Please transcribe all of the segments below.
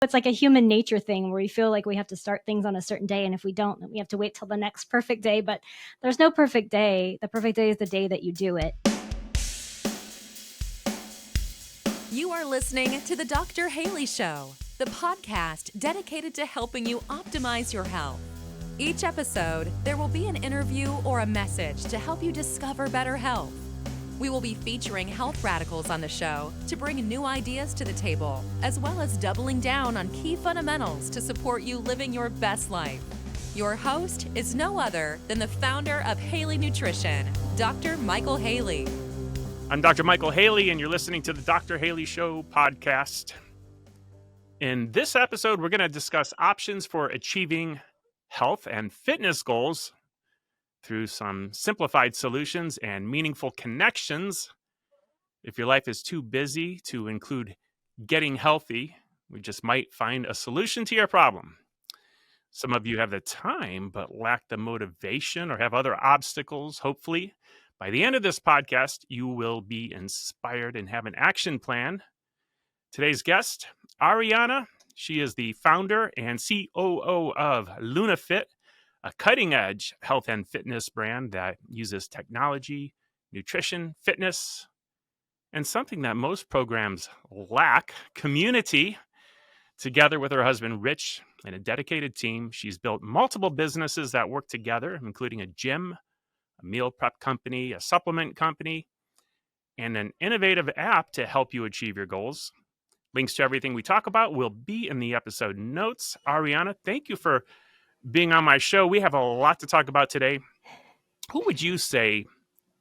It's like a human nature thing where we feel like we have to start things on a certain day. And if we don't, then we have to wait till the next perfect day. But there's no perfect day. The perfect day is the day that you do it. You are listening to the DrHaley Show, the podcast dedicated to helping you optimize your health. Each episode, there will be an interview or a message to help you discover better health. We will be featuring health radicals on the show to bring new ideas to the table, as well as doubling down on key fundamentals to support you living your best life. Your host is no other than the founder of Haley Nutrition, Dr. Michael Haley. I'm Dr. Michael Haley, and you're listening to the DrHaley Show podcast. In this episode, we're going to discuss options for achieving health and fitness goals through some simplified solutions and meaningful connections. If your life is too busy to include getting healthy, we just might find a solution to your problem. Some of you have the time but lack the motivation or have other obstacles. Hopefully, by the end of this podcast, you will be inspired and have an action plan. Today's guest, Ariana. She is the founder and COO of LunaFit, a cutting-edge health and fitness brand that uses technology, nutrition, fitness, and something that most programs lack, community. Together with her husband, Rich, and a dedicated team, she's built multiple businesses that work together, including a gym, a meal prep company, a supplement company, and an innovative app to help you achieve your goals. Links to everything we talk about will be in the episode notes. Ariana, thank you for being on my show. We have a lot to talk about today. Who would you say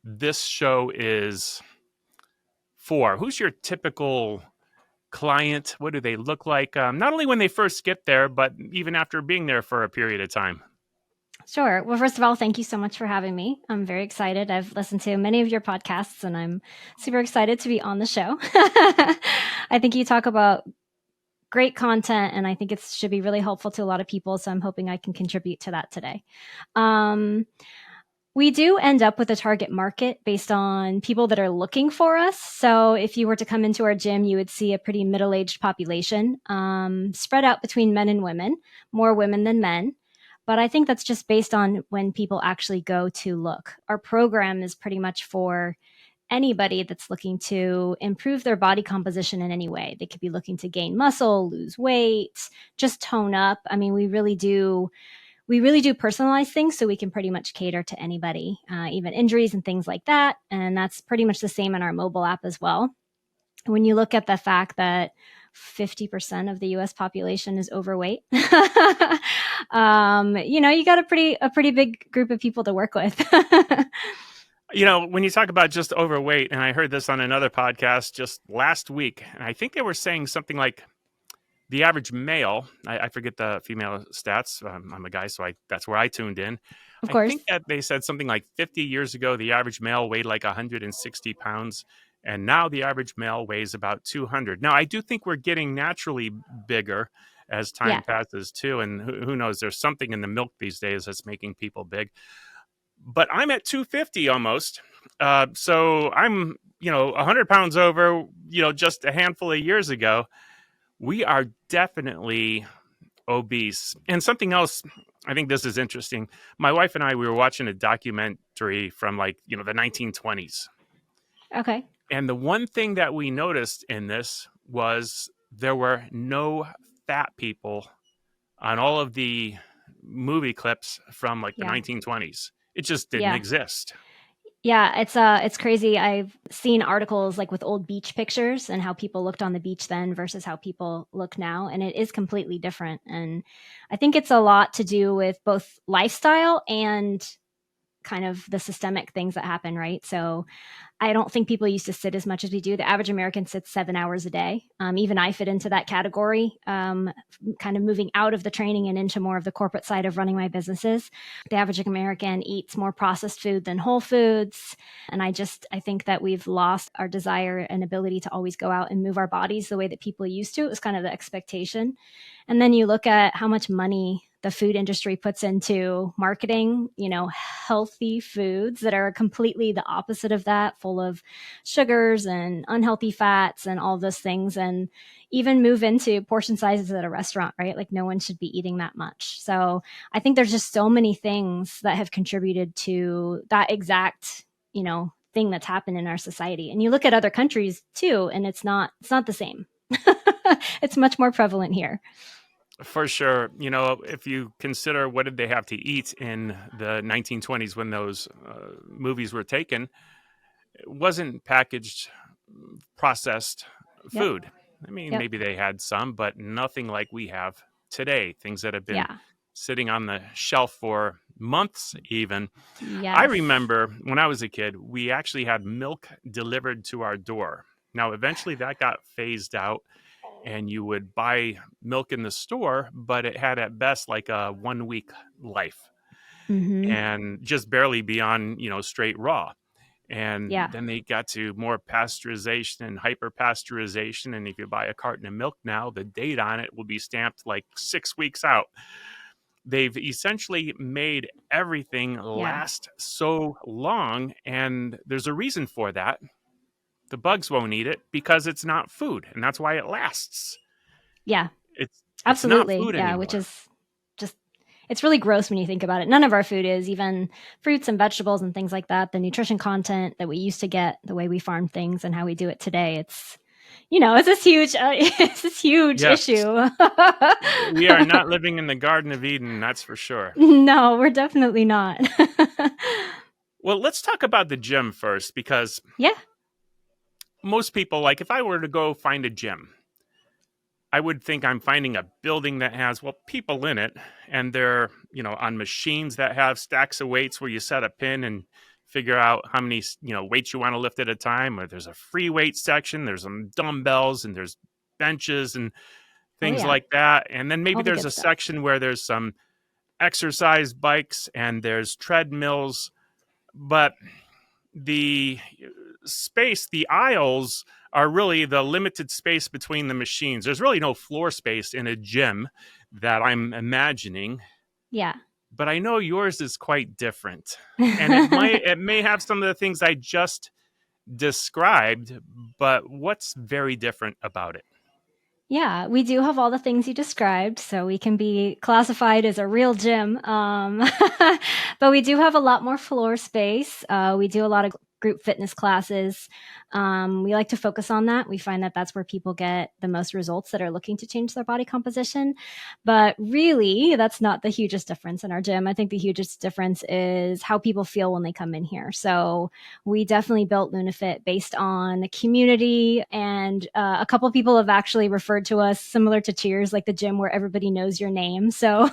this show is for? Who's your typical client? What do they look like? Not only when they first get there, but even after being there for a period of time. Sure. Well, first of all, thank you so much for having me. I'm very excited. I've listened to many of your podcasts, and I'm super excited to be on the show. I think you talk about great content, and I think it should be really helpful to a lot of people. So I'm hoping I can contribute to that today. We do end up with a target market based on people that are looking for us. So if you were to come into our gym, you would see a pretty middle-aged population, spread out between men and women, more women than men. But I think that's just based on when people actually go to look. Our program is pretty much for anybody that's looking to improve their body composition in any way. They could be looking to gain muscle, lose weight, just tone up. I mean, we really do personalize things, so we can pretty much cater to anybody, even injuries and things like that. And that's pretty much the same in our mobile app as well. When you look at the fact that 50% of the U.S. population is overweight, you got a pretty big group of people to work with. When you talk about just overweight, and I heard this on another podcast just last week, and I think they were saying something like the average male, I forget the female stats. I'm a guy, so that's where I tuned in. Of course. I think that they said something like 50 years ago, the average male weighed like 160 pounds, and now the average male weighs about 200. Now, I do think we're getting naturally bigger as time passes, too, and who knows, there's something in the milk these days that's making people big. But I'm at 250 almost. So I'm, 100 pounds over, just a handful of years ago. We are definitely obese. And something else, I think this is interesting. My wife and I, we were watching a documentary from the 1920s. Okay. And the one thing that we noticed in this was there were no fat people on all of the movie clips from the 1920s. It just didn't exist. Yeah, it's crazy. I've seen articles with old beach pictures and how people looked on the beach then versus how people look now. And it is completely different. And I think it's a lot to do with both lifestyle and kind of the systemic things that happen, right? So I don't think people used to sit as much as we do. The average American sits 7 hours a day. Even I fit into that category, kind of moving out of the training and into more of the corporate side of running my businesses. The average American eats more processed food than whole foods. And I think that we've lost our desire and ability to always go out and move our bodies the way that people used to. It was kind of the expectation. And then you look at how much money the food industry puts into marketing, healthy foods that are completely the opposite of that, full of sugars and unhealthy fats and all those things. And even move into portion sizes at a restaurant, right? Like no one should be eating that much. So I think there's just so many things that have contributed to that exact, thing that's happened in our society. And you look at other countries too, and it's not the same. It's much more prevalent here. For sure. If you consider what did they have to eat in the 1920s when those movies were taken, it wasn't packaged, processed food. Yep. I mean, maybe they had some, but nothing like we have today. Things that have been sitting on the shelf for months even. Yes. I remember when I was a kid, we actually had milk delivered to our door. Now, eventually that got phased out and you would buy milk in the store, but it had at best like a 1 week life and just barely beyond, straight raw. And then they got to more pasteurization and hyper pasteurization. And if you buy a carton of milk now, the date on it will be stamped like 6 weeks out. They've essentially made everything last so long. And there's a reason for that. The bugs won't eat it because it's not food. And that's why it lasts. Yeah. It's absolutely. not food anymore. Which is just, it's really gross when you think about it. None of our food is, even fruits and vegetables and things like that. The nutrition content that we used to get, the way we farm things and how we do it today, it's this huge issue. We are not living in the Garden of Eden, that's for sure. No, we're definitely not. Well, let's talk about the gym first, because most people, like if I were to go find a gym, I would think I'm finding a building that has, people in it, and they're, on machines that have stacks of weights where you set a pin and figure out how many, weights you want to lift at a time. Or there's a free weight section, there's some dumbbells, and there's benches and things like that. And then maybe there's a section where there's some exercise bikes and there's treadmills, but the space, the aisles are really the limited space between the machines. There's really no floor space in a gym that I'm imagining. Yeah. But I know yours is quite different. And it may have some of the things I just described, but what's very different about it? Yeah, we do have all the things you described, so we can be classified as a real gym. But we do have a lot more floor space. We do a lot of group fitness classes. We like to focus on that. We find that that's where people get the most results that are looking to change their body composition. But really, that's not the hugest difference in our gym. I think the hugest difference is how people feel when they come in here. So we definitely built LunaFit based on the community, and a couple of people have actually referred to us similar to Cheers, like the gym where everybody knows your name. So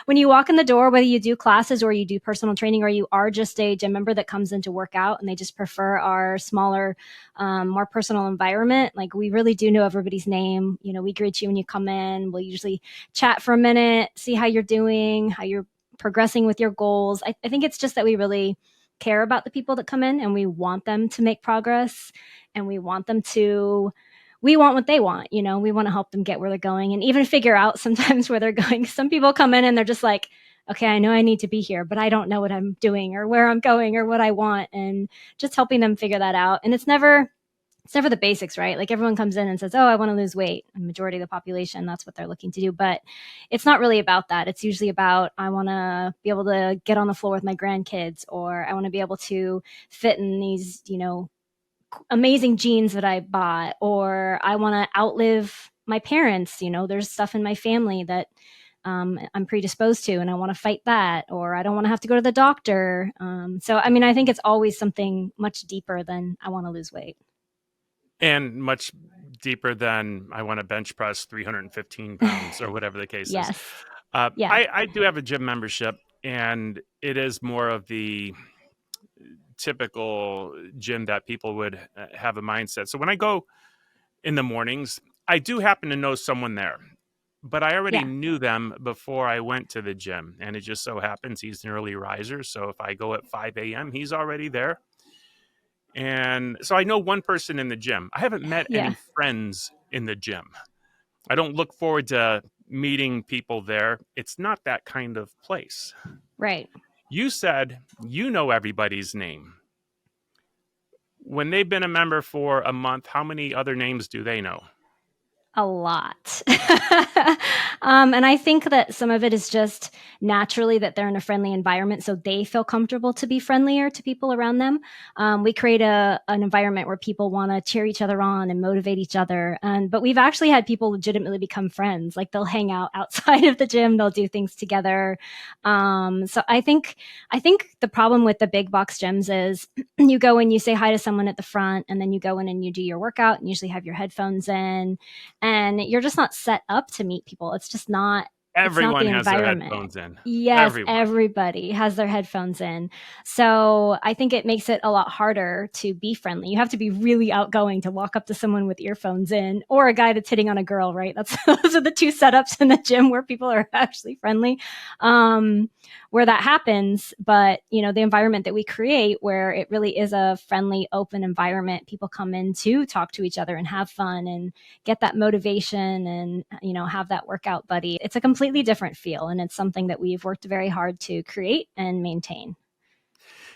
when you walk in the door, whether you do classes or you do personal training, or you are just a gym member that comes in to work out and they just prefer our smaller, more personal environment, like we really do know everybody's name. We greet you when you come in. We'll usually chat for a minute, see how you're doing, how you're progressing with your goals. I think it's just that we really care about the people that come in, and we want them to make progress, and we want what they want. We want to help them get where they're going, and even figure out sometimes where they're going. Some people come in and they're just like, okay, I know I need to be here, but I don't know what I'm doing or where I'm going or what I want, and just helping them figure that out. And it's never the basics, right? Like everyone comes in and says, oh, I want to lose weight. The majority of the population, that's what they're looking to do. But it's not really about that. It's usually about, I want to be able to get on the floor with my grandkids, or I want to be able to fit in these, amazing jeans that I bought, or I want to outlive my parents. There's stuff in my family that I'm predisposed to, and I want to fight that, or I don't want to have to go to the doctor. So, I think it's always something much deeper than I want to lose weight. And much deeper than I want to bench press 315 pounds or whatever the case is. I do have a gym membership, and it is more of the typical gym that people would have a mindset. So when I go in the mornings, I do happen to know someone there, but I already knew them before I went to the gym. And it just so happens he's an early riser. So if I go at 5 a.m., he's already there. And so I know one person in the gym. I haven't met any friends in the gym. I don't look forward to meeting people there, it's not that kind of place. Right. You said you know everybody's name. When they've been a member for a month, how many other names do they know? A lot. And I think that some of it is just naturally that they're in a friendly environment, so they feel comfortable to be friendlier to people around them. We create an environment where people want to cheer each other on and motivate each other. But we've actually had people legitimately become friends. Like they'll hang out outside of the gym, they'll do things together. So I think the problem with the big box gyms is you go and you say hi to someone at the front, and then you go in and you do your workout, and usually have your headphones in, and you're just not set up to meet people. It's not Everyone the has their environment. headphones in. Yes, Everyone. everybody has their headphones in. So I think it makes it a lot harder to be friendly. You have to be really outgoing to walk up to someone with earphones in, or a guy that's hitting on a girl, right? Those are the two setups in the gym where people are actually friendly. Where that happens, but the environment that we create, where it really is a friendly, open environment, people come in to talk to each other and have fun and get that motivation and have that workout buddy. It's a completely different feel, and it's something that we've worked very hard to create and maintain.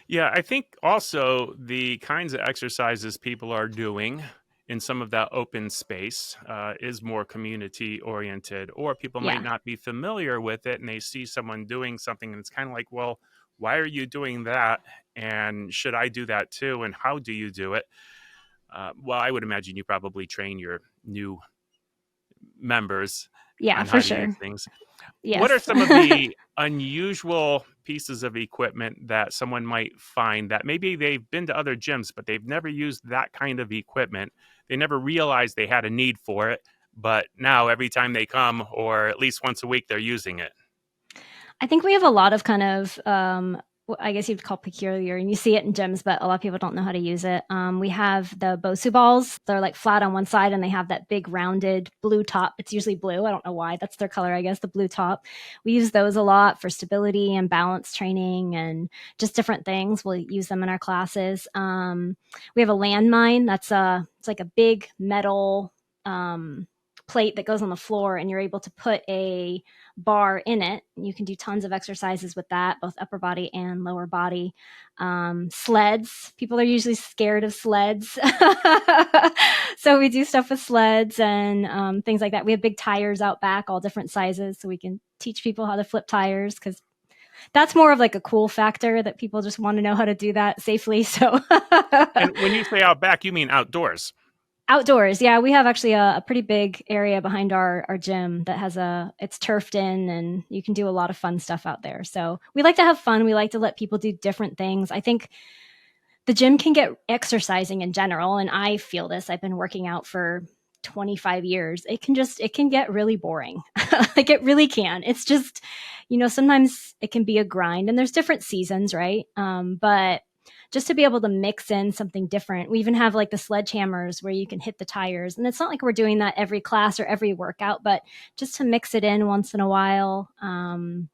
Yeah, I think also the kinds of exercises people are doing in some of that open space is more community oriented, or people might Yeah. not be familiar with it and they see someone doing something and it's kind of like, well, why are you doing that? And should I do that too? And how do you do it? Well, I would imagine you probably train your new members Yeah, on for how to use sure. things. What are Yes. some of the unusual pieces of equipment that someone might find that maybe they've been to other gyms, but they've never used that kind of equipment? They never realized they had a need for it, but now every time they come, or at least once a week, they're using it. I think we have a lot of kind of, I guess you'd call peculiar, and you see it in gyms, but a lot of people don't know how to use it. We have the Bosu balls. They're like flat on one side, and they have that big rounded blue top. It's usually blue. I don't know why. That's their color, I guess, the blue top. We use those a lot for stability and balance training and just different things. We'll use them in our classes. We have a landmine. It's like a big metal plate that goes on the floor, and you're able to put a bar in it. You can do tons of exercises with that, both upper body and lower body. Sleds. People are usually scared of sleds. So we do stuff with sleds and things like that. We have big tires out back, all different sizes, so we can teach people how to flip tires, because that's more of like a cool factor that people just want to know how to do that safely. So And when you say out back, you mean outdoors. outdoors, yeah, we have actually a pretty big area behind our gym that it's turfed in, and you can do a lot of fun stuff out there. So we like to have fun. We like to let people do different things. I think the gym can get exercising in general, and I feel this. I've been working out for 25 years. It can get really boring. Like it really can. It's just, sometimes it can be a grind, and there's different seasons, right? But just to be able to mix in something different. We even have like the sledgehammers where you can hit the tires. And it's not like we're doing that every class or every workout, but just to mix it in once in a while, and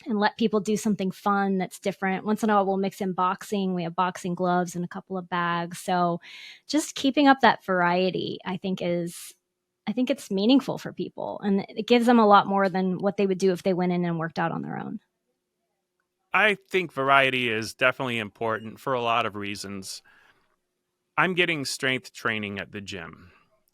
let people do something fun that's different. Once in a while, we'll mix in boxing. We have boxing gloves and a couple of bags. So just keeping up that variety, I think it's meaningful for people, and it gives them a lot more than what they would do if they went in and worked out on their own. I think variety is definitely important for a lot of reasons. I'm getting strength training at the gym,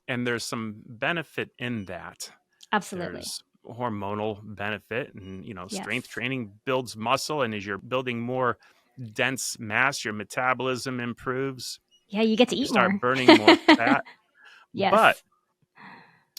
and there's some benefit in that. Absolutely. There's hormonal benefit, and strength Yes. training builds muscle, and as you're building more dense mass, your metabolism improves. Yeah, you get to You eat start more. burning more fat. But Yes.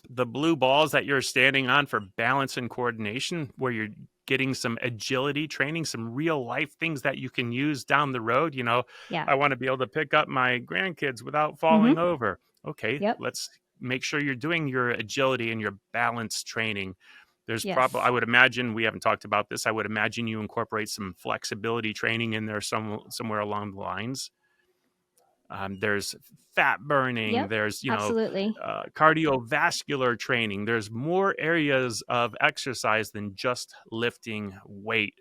the blue balls that you're standing on for balance and coordination, where you're getting some agility training, some real life things that you can use down the road. Yeah. I want to be able to pick up my grandkids without falling Mm-hmm. over. Okay, Yep. let's make sure you're doing your agility and your balance training. There's probably, Yes. I would imagine, we haven't talked about this, I would imagine you incorporate some flexibility training in there somewhere along the lines. There's fat burning, Yep. there's, Absolutely. cardiovascular training. There's more areas of exercise than just lifting weight.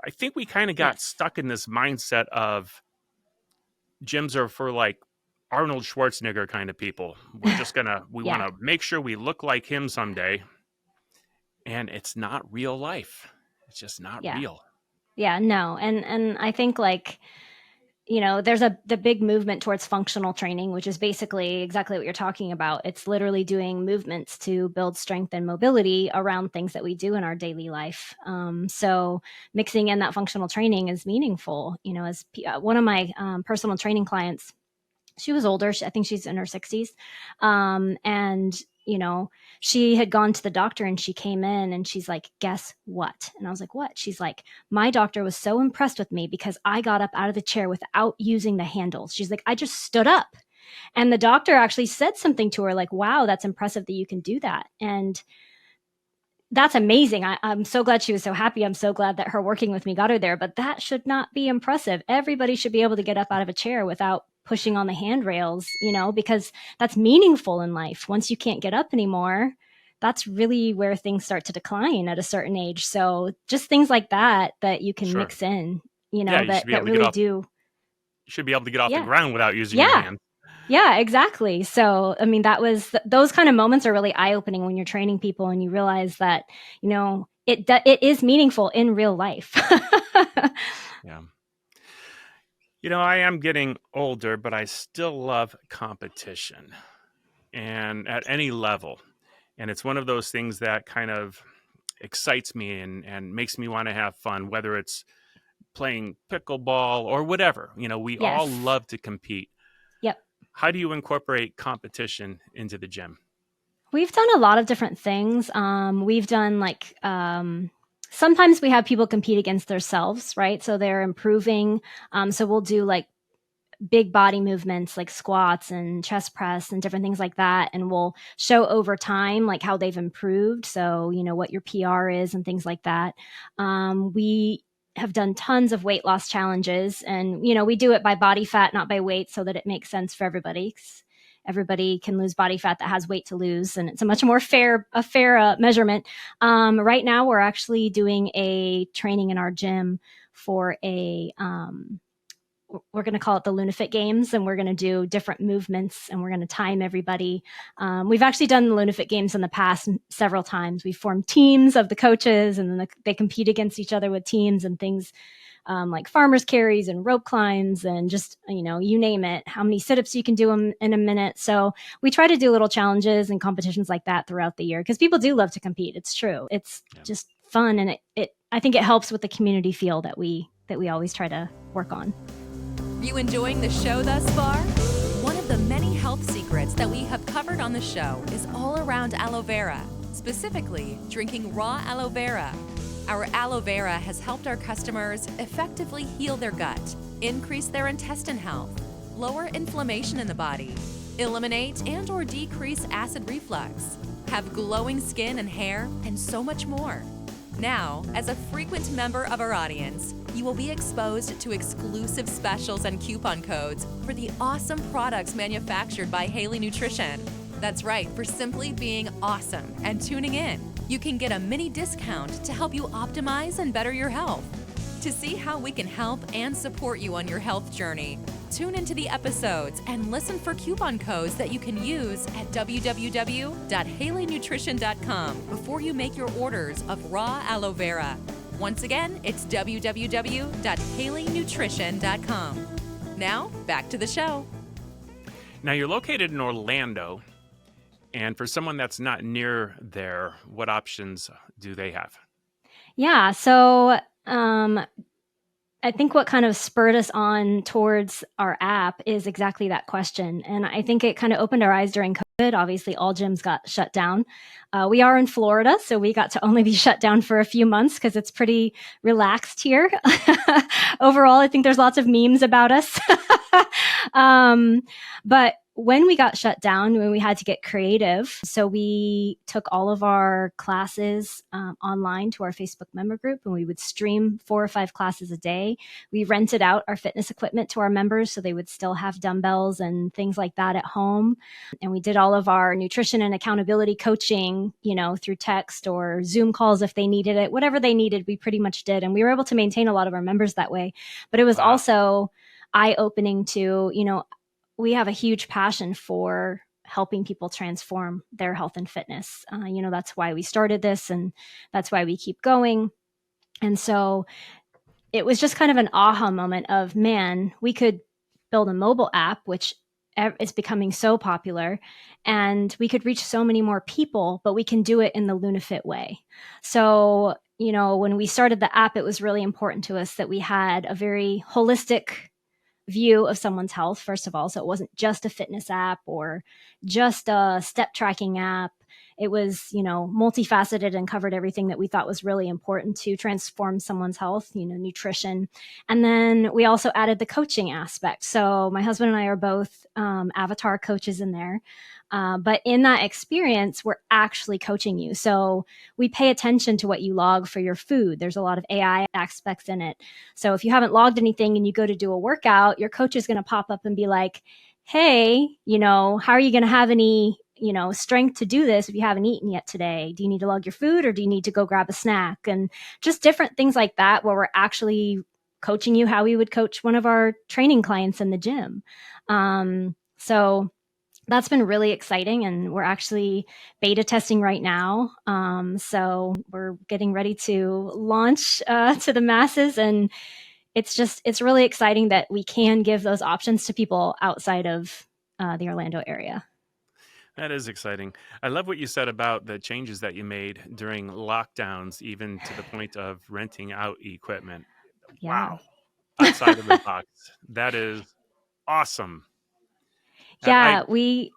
I think we kind of got Yes. stuck in this mindset of gyms are for like Arnold Schwarzenegger kind of people. We want Yeah. to make sure we look like him someday. and it's not real life. It's just not Yeah. real. Yeah, no. And I think like, there's the big movement towards functional training, which is basically exactly what you're talking about. It's literally doing movements to build strength and mobility around things that we do in our daily life. So mixing in that functional training is meaningful. As one of my personal training clients, she was older. I think she's in her 60s. And, she had gone to the doctor and she came in and she's like, guess what? And I was like, what? She's like, my doctor was so impressed with me because I got up out of the chair without using the handles. She's like, I just stood up. And the doctor actually said something to her like, wow, that's impressive that you can do that. And that's amazing. I'm so glad she was so happy. I'm so glad that her working with me got her there, but that should not be impressive. Everybody should be able to get up out of a chair without pushing on the handrails, because that's meaningful in life. Once you can't get up anymore, that's really where things start to decline at a certain age. So just things like that you can Sure. mix in, Yeah, you should be that able to get really off. do. You should be able to get off the Yeah. ground without using your Yeah. hands. Yeah, exactly. So, I mean, those kind of moments are really eye opening when you're training people and you realize that, it is meaningful in real life. Yeah. I am getting older, but I still love competition, and at any level. And it's one of those things that kind of excites me and makes me want to have fun, whether it's playing pickleball or whatever. We all Yes. love to compete. Yep. How do you incorporate competition into the gym? We've done a lot of different things. We've done sometimes we have people compete against themselves, right? So they're improving. So we'll do like big body movements like squats and chest press and different things like that. And we'll show over time, like how they've improved. So, what your PR is and things like that. We have done tons of weight loss challenges and, we do it by body fat, not by weight so that it makes sense for everybody. Everybody can lose body fat that has weight to lose. And it's a much more fair measurement. Right now we're actually doing a training in our gym for we're going to call it the LunaFit Games, and we're going to do different movements, and we're going to time everybody. We've actually done the LunaFit Games in the past several times. We've formed teams of the coaches, and then they compete against each other with teams and things like farmers carries and rope climbs and just, you name it, how many sit-ups you can do in a minute. So we try to do little challenges and competitions like that throughout the year because people do love to compete. It's true. It's just fun, and I think it helps with the community feel that we always try to work on. You enjoying the show thus far? One of the many health secrets that we have covered on the show is all around aloe vera, specifically drinking raw aloe vera. Our aloe vera has helped our customers effectively heal their gut, increase their intestine health, lower inflammation in the body, eliminate and/or decrease acid reflux, have glowing skin and hair, and so much more. Now, as a frequent member of our audience, you will be exposed to exclusive specials and coupon codes for the awesome products manufactured by Haley Nutrition. That's right, for simply being awesome and tuning in. You can get a mini discount to help you optimize and better your health. To see how we can help and support you on your health journey, tune into the episodes and listen for coupon codes that you can use at www.haleynutrition.com before you make your orders of raw aloe vera. Once again, it's www.haleynutrition.com. Now, back to the show. Now, you're located in Orlando, and for someone that's not near there, what options do they have? Yeah, so I think what kind of spurred us on towards our app is exactly that question. And I think it kind of opened our eyes during COVID. Obviously, all gyms got shut down. We are in Florida, so we got to only be shut down for a few months because it's pretty relaxed here. Overall, I think there's lots of memes about us. But when we got shut down, when we had to get creative, so we took all of our classes online to our Facebook member group, and we would stream 4 or 5 classes a day. We rented out our fitness equipment to our members so they would still have dumbbells and things like that at home. And we did all of our nutrition and accountability coaching, through text or Zoom calls if they needed it. Whatever they needed, we pretty much did. And we were able to maintain a lot of our members that way. But it was also eye-opening to, we have a huge passion for helping people transform their health and fitness. That's why we started this, and that's why we keep going. And so it was just kind of an aha moment of, man, we could build a mobile app, which is becoming so popular, and we could reach so many more people, but we can do it in the LunaFit way. So, when we started the app, it was really important to us that we had a very holistic view of someone's health, first of all. So it wasn't just a fitness app or just a step tracking app. It was, multifaceted and covered everything that we thought was really important to transform someone's health, nutrition. And then we also added the coaching aspect. So my husband and I are both avatar coaches in there. But in that experience, we're actually coaching you. So we pay attention to what you log for your food. There's a lot of AI aspects in it. So if you haven't logged anything and you go to do a workout, your coach is going to pop up and be like, hey, how are you going to have any, strength to do this if you haven't eaten yet today? Do you need to log your food, or do you need to go grab a snack? And just different things like that, where we're actually coaching you how we would coach one of our training clients in the gym. So that's been really exciting, and we're actually beta testing right now. So we're getting ready to launch to the masses, and it's really exciting that we can give those options to people outside of the Orlando area. That is exciting. I love what you said about the changes that you made during lockdowns, even to the point of renting out equipment. Yeah. Wow. Outside of the box. That is awesome. Yeah, I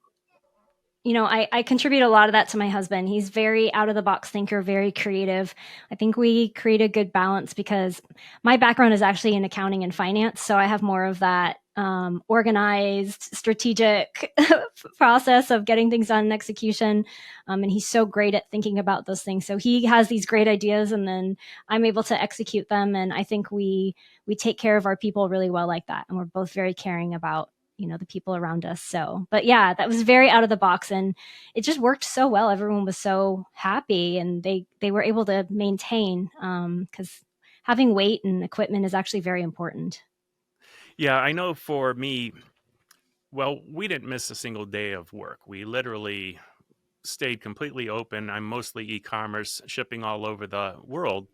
contribute a lot of that to my husband. He's very out of the box thinker, very creative. I think we create a good balance because my background is actually in accounting and finance. So I have more of that organized, strategic process of getting things done and execution. And he's so great at thinking about those things. So he has these great ideas, and then I'm able to execute them. And I think we take care of our people really well like that. And we're both very caring about the people around us. So, but yeah, that was very out of the box, and it just worked so well. Everyone was so happy, and they were able to maintain, because having weight and equipment is actually very important. Yeah, I know for me, well, we didn't miss a single day of work. We literally stayed completely open. I'm mostly e-commerce, shipping all over the world.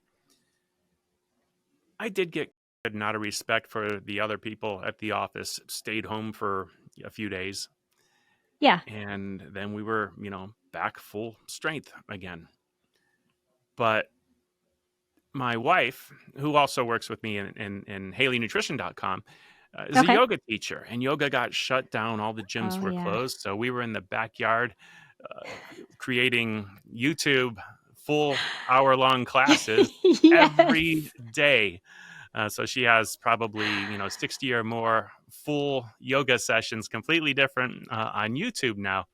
I did get not a respect for the other people at the office, stayed home for a few days. Yeah. And then we were, back full strength again. But my wife, who also works with me in HaleyNutrition.com, is a yoga teacher, and yoga got shut down. All the gyms were closed. So we were in the backyard creating YouTube full hour-long classes every day. So she has probably, 60 or more full yoga sessions, completely different on YouTube now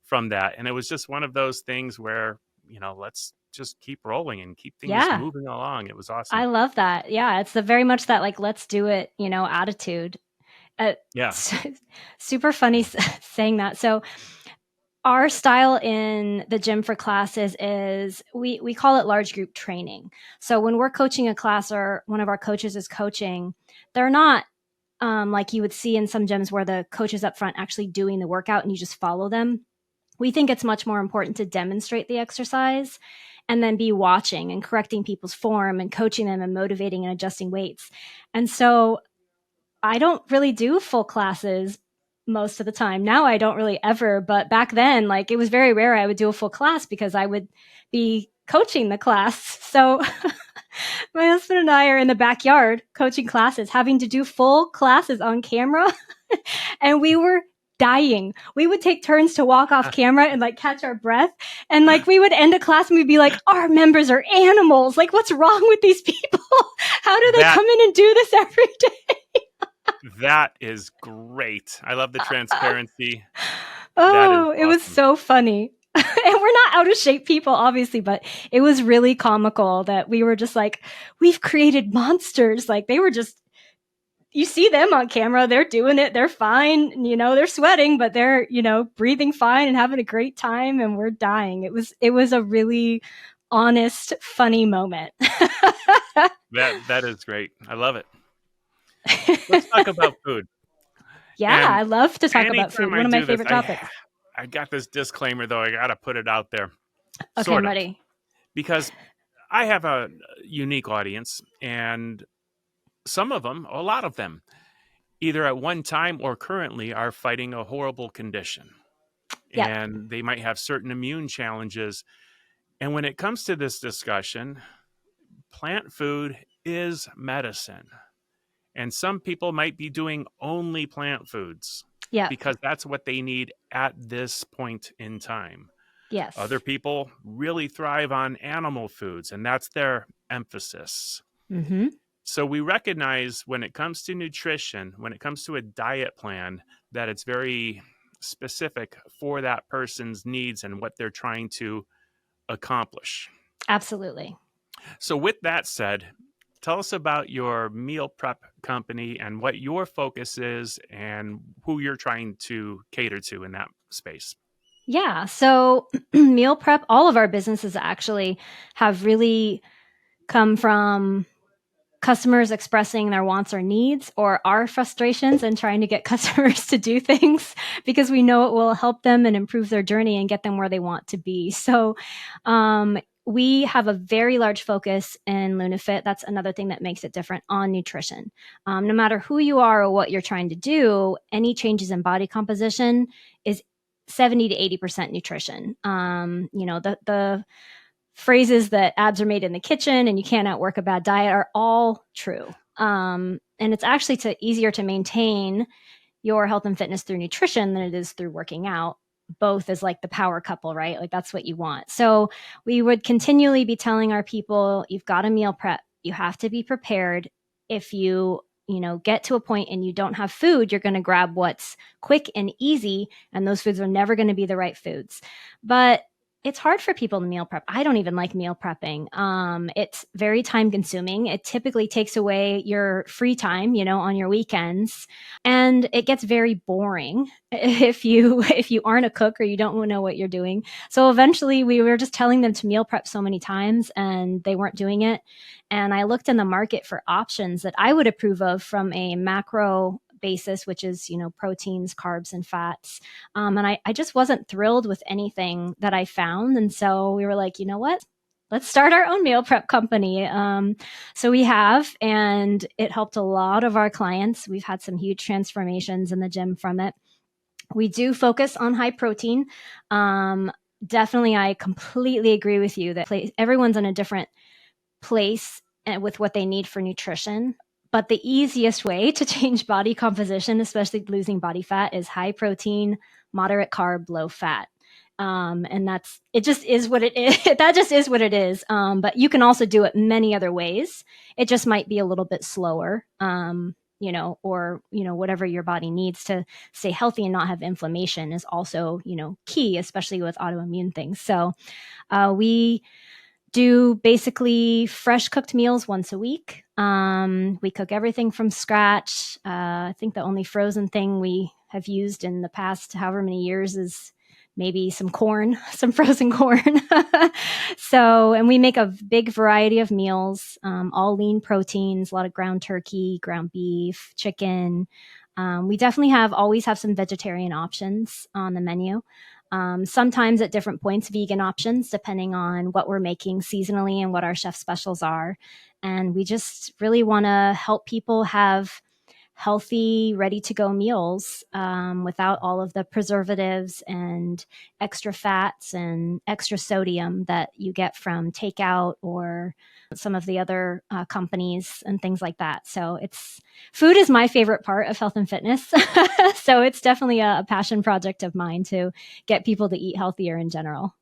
from that. And it was just one of those things where, let's just keep rolling and keep things moving along. It was awesome. I love that. Yeah. It's very much that, like, let's do it, attitude. Yeah. Super funny saying that. So our style in the gym for classes is we call it large group training. So when we're coaching a class or one of our coaches is coaching, they're not like you would see in some gyms where the coach is up front actually doing the workout and you just follow them. We think it's much more important to demonstrate the exercise and then be watching and correcting people's form and coaching them and motivating and adjusting weights. And so I don't really do full classes most of the time. Now I don't really ever, but back then, like, it was very rare I would do a full class because I would be coaching the class. So my husband and I are in the backyard coaching classes, having to do full classes on camera. And we were dying. We would take turns to walk off camera and like catch our breath. And like we would end a class and we'd be like, our members are animals. Like, what's wrong with these people? How do they come in and do this every day? That is great. I love the transparency. Oh, it was so funny. And we're not out of shape people, obviously, but it was really comical that we were just like, we've created monsters. Like, they were just, you see them on camera, they're doing it, they're fine, they're sweating, but they're, breathing fine and having a great time, and we're dying. It was a really honest, funny moment. That is great. I love it. Let's talk about food. Yeah, I love to talk about food. One of my favorite topics. I got this disclaimer, though. I got to put it out there. Okay, I'm Sort of. ready. Because I have a unique audience, and some of them, a lot of them, either at one time or currently are fighting a horrible condition. Yep. And they might have certain immune challenges. And when it comes to this discussion, plant food is medicine. And some people might be doing only plant foods Yep. because that's what they need at this point in time. Yes. Other people really thrive on animal foods, and that's their emphasis. Mm-hmm. So we recognize when it comes to nutrition, when it comes to a diet plan, that it's very specific for that person's needs and what they're trying to accomplish. Absolutely. So with that said, tell us about your meal prep company and what your focus is and who you're trying to cater to in that space. Yeah. So meal prep, all of our businesses actually have really come from customers expressing their wants or needs or our frustrations and trying to get customers to do things because we know it will help them and improve their journey and get them where they want to be. So we have a very large focus in LunaFit. That's another thing that makes it different on nutrition. No matter who you are or what you're trying to do, any changes in body composition is 70 to 80% nutrition. The phrases that abs are made in the kitchen and you can't outwork a bad diet are all true. And it's actually easier to maintain your health and fitness through nutrition than it is through working out, both as like the power couple, right? Like that's what you want. So we would continually be telling our people, you've got to meal prep. You have to be prepared. If you get to a point and you don't have food, you're going to grab what's quick and easy. And those foods are never going to be the right foods. But it's hard for people to meal prep. I don't even like meal prepping. It's very time consuming. It typically takes away your free time, on your weekends. And it gets very boring if you aren't a cook or you don't know what you're doing. So eventually we were just telling them to meal prep so many times and they weren't doing it. And I looked in the market for options that I would approve of from a macro basis, which is, proteins, carbs, and fats. And I just wasn't thrilled with anything that I found. And so we were like, you know what? Let's start our own meal prep company. So we have, and it helped a lot of our clients. We've had some huge transformations in the gym from it. We do focus on high protein. Definitely, I completely agree with you that everyone's in a different place with what they need for nutrition. But the easiest way to change body composition, especially losing body fat, is high protein, moderate carb, low fat. And it just is what it is. That just is what it is. But you can also do it many other ways. It just might be a little bit slower, or whatever your body needs to stay healthy and not have inflammation is also, key, especially with autoimmune things. So we do basically fresh cooked meals once a week. We cook everything from scratch. I think the only frozen thing we have used in the past however many years is maybe some corn, some frozen corn. And we make a big variety of meals, all lean proteins, a lot of ground turkey, ground beef, chicken. We definitely always have some vegetarian options on the menu. Sometimes at different points, vegan options, depending on what we're making seasonally and what our chef specials are. And we just really want to help people have healthy, ready-to-go meals without all of the preservatives and extra fats and extra sodium that you get from takeout or some of the other companies and things like that. So food is my favorite part of health and fitness. So it's definitely a passion project of mine to get people to eat healthier in general.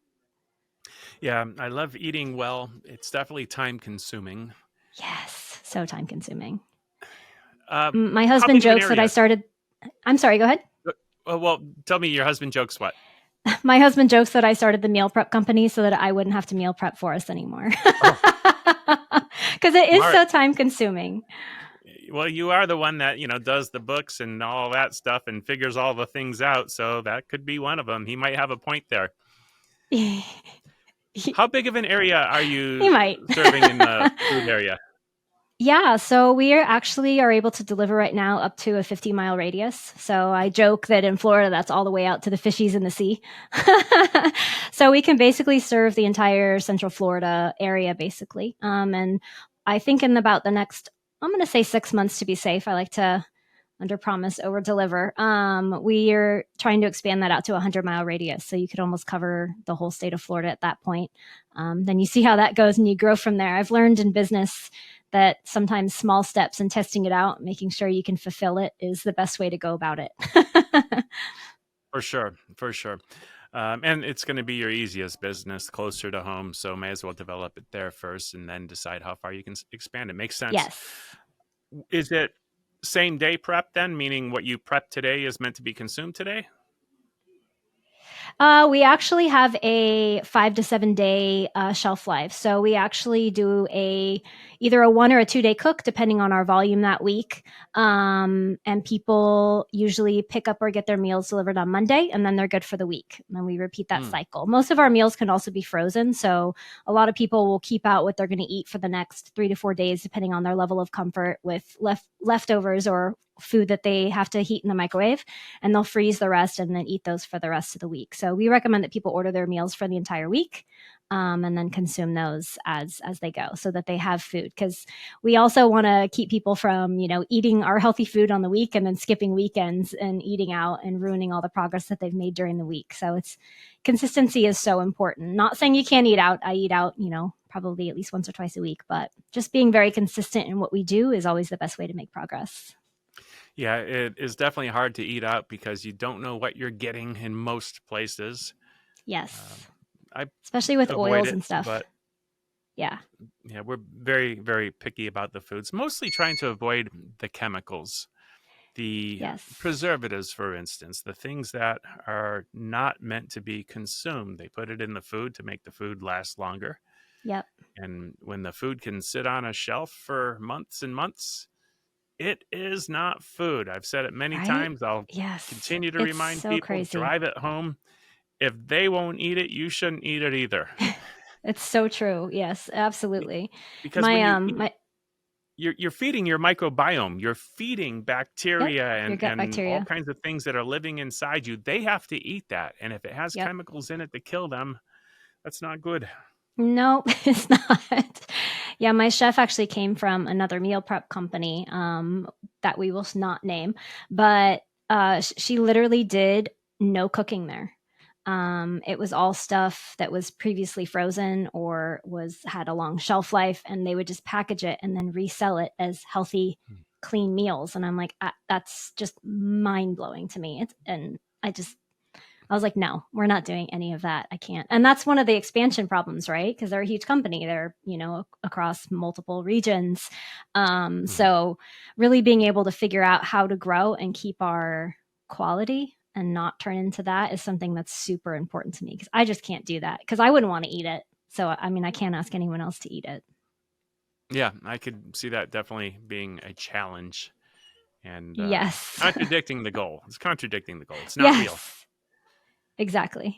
Yeah, I love eating well. It's definitely time consuming. Yes, so time consuming. My My husband jokes that I started. I'm sorry, go ahead. Well, tell me, your husband jokes what? My husband jokes that I started the meal prep company so that I wouldn't have to meal prep for us anymore. Because it is so time consuming. Well, you are the one that, does the books and all that stuff and figures all the things out. So that could be one of them. He might have a point there. How big of an area are you He might. serving in the food area? Yeah, so we are able to deliver right now up to a 50-mile radius. So I joke that in Florida, that's all the way out to the fishies in the sea. So we can basically serve the entire Central Florida area, basically. And I think in about the next, I'm going to say 6 months to be safe. I like to under promise, over deliver. We are trying to expand that out to a 100-mile radius. So you could almost cover the whole state of Florida at that point. Then you see how that goes and you grow from there. I've learned in business that sometimes small steps and testing it out, making sure you can fulfill it is the best way to go about it. For sure. For sure. And it's going to be your easiest business closer to home. So may as well develop it there first and then decide how far you can expand it. Makes sense. Yes. Is it same day prep then, meaning what you prep today is meant to be consumed today? We actually have a 5 to 7 day shelf life. So we actually do either a 1 or a 2 day cook, depending on our volume that week. And people usually pick up or get their meals delivered on Monday, and then they're good for the week. And then we repeat that cycle. Most of our meals can also be frozen. So a lot of people will keep out what they're going to eat for the next 3 to 4 days, depending on their level of comfort with leftovers or food that they have to heat in the microwave, and they'll freeze the rest and then eat those for the rest of the week. So we recommend that people order their meals for the entire week, and then consume those as they go, so that they have food. Because we also want to keep people from eating our healthy food on the week and then skipping weekends and eating out and ruining all the progress that they've made during the week. So consistency is so important. Not saying you can't eat out. I eat out, probably at least once or twice a week, but just being very consistent in what we do is always the best way to make progress. Yeah, it is definitely hard to eat out because you don't know what you're getting in most places. Yes. I Especially with avoid oils it, and stuff. but Yeah. we're very, very picky about the foods, mostly trying to avoid the chemicals, the Yes. preservatives, for instance, the things that are not meant to be consumed. They put it in the food to make the food last longer. Yep. And when the food can sit on a shelf for months and months, it is not food. I've said it many Right? times. I'll Yes. continue to It's remind so people, crazy. drive it home. If they won't eat it, you shouldn't eat it either. It's so true. Yes, absolutely. Because when you eat, My you're feeding your microbiome, you're feeding Yep, bacteria your gut and all bacteria. kinds of things that are living inside you. They have to eat that. And if it has Yep. chemicals in it to kill them, that's not good. No, it's not. Yeah, my chef actually came from another meal prep company that we will not name, but she literally did no cooking there. It was all stuff that was previously frozen or had a long shelf life, and they would just package it and then resell it as healthy, clean meals. And I'm like, that's just mind blowing to me. I was like, no, we're not doing any of that. I can't. And that's one of the expansion problems, right? Because they're a huge company. They're, across multiple regions. So really being able to figure out how to grow and keep our quality and not turn into that is something that's super important to me, because I just can't do that, because I wouldn't want to eat it. So, I mean, I can't ask anyone else to eat it. Yeah, I could see that definitely being a challenge and Yes. contradicting the goal. It's contradicting the goal. It's not real. Yes. Exactly.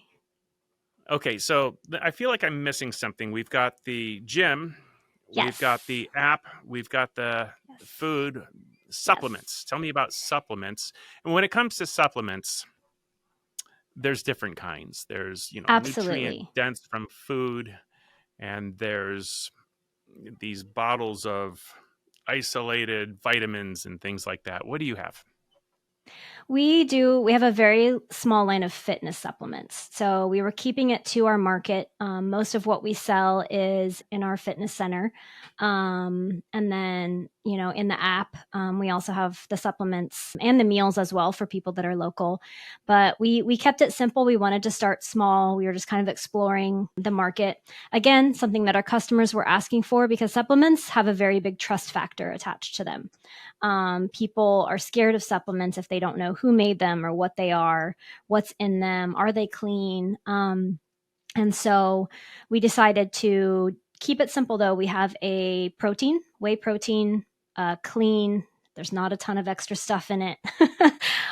Okay, so I feel like I'm missing something. We've got the gym, we've got Yes. the app, we've got the Yes. food, supplements. Tell me about supplements. And when it comes to supplements, there's different kinds. There's, nutrient Absolutely. dense from food, and there's these bottles of isolated vitamins and things like that. What do you have? We have a very small line of fitness supplements. So we were keeping it to our market. Most of what we sell is in our fitness center. And then, in the app, we also have the supplements and the meals as well for people that are local. But we kept it simple. We wanted to start small. We were just kind of exploring the market. Again, something that our customers were asking for, because supplements have a very big trust factor attached to them. People are scared of supplements if they don't know who made them or what they are, what's in them, are they clean? And so we decided to keep it simple, though. We have a whey protein, clean, There's not a ton of extra stuff in it.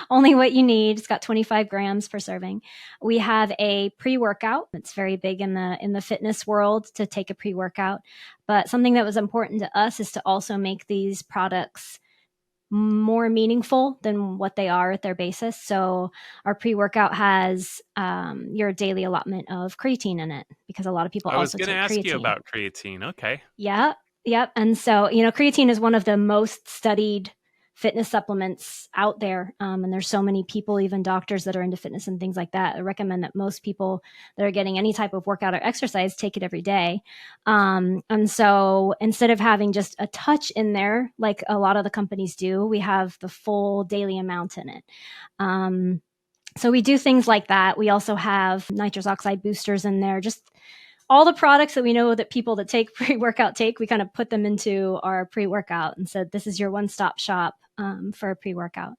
Only what you need. It's got 25 grams per serving. We have a pre-workout. It's very big in the fitness world to take a pre-workout. But something that was important to us is to also make these products more meaningful than what they are at their basis. So our pre-workout has your daily allotment of creatine in it, because a lot of people I was also going to take ask you creatine. about creatine. Okay. Yeah. Yep. And so, creatine is one of the most studied fitness supplements out there. And there's so many people, even doctors that are into fitness and things like that, I recommend that most people that are getting any type of workout or exercise take it every day. And so instead of having just a touch in there, like a lot of the companies do, we have the full daily amount in it. So we do things like that. We also have nitrous oxide boosters in there, just all the products that we know that people that take pre-workout take, we kind of put them into our pre-workout and said, this is your one-stop shop for a pre-workout.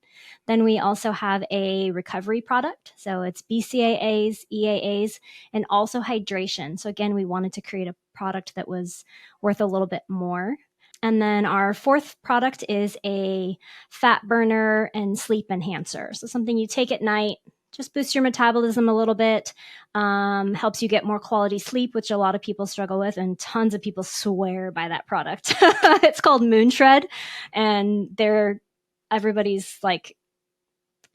Then we also have a recovery product. So it's BCAAs, EAAs, and also hydration. So again, we wanted to create a product that was worth a little bit more. And then our fourth product is a fat burner and sleep enhancer. So something you take at night, just boosts your metabolism a little bit, helps you get more quality sleep, which a lot of people struggle with, and tons of people swear by that product. It's called Moonshred, and everybody's like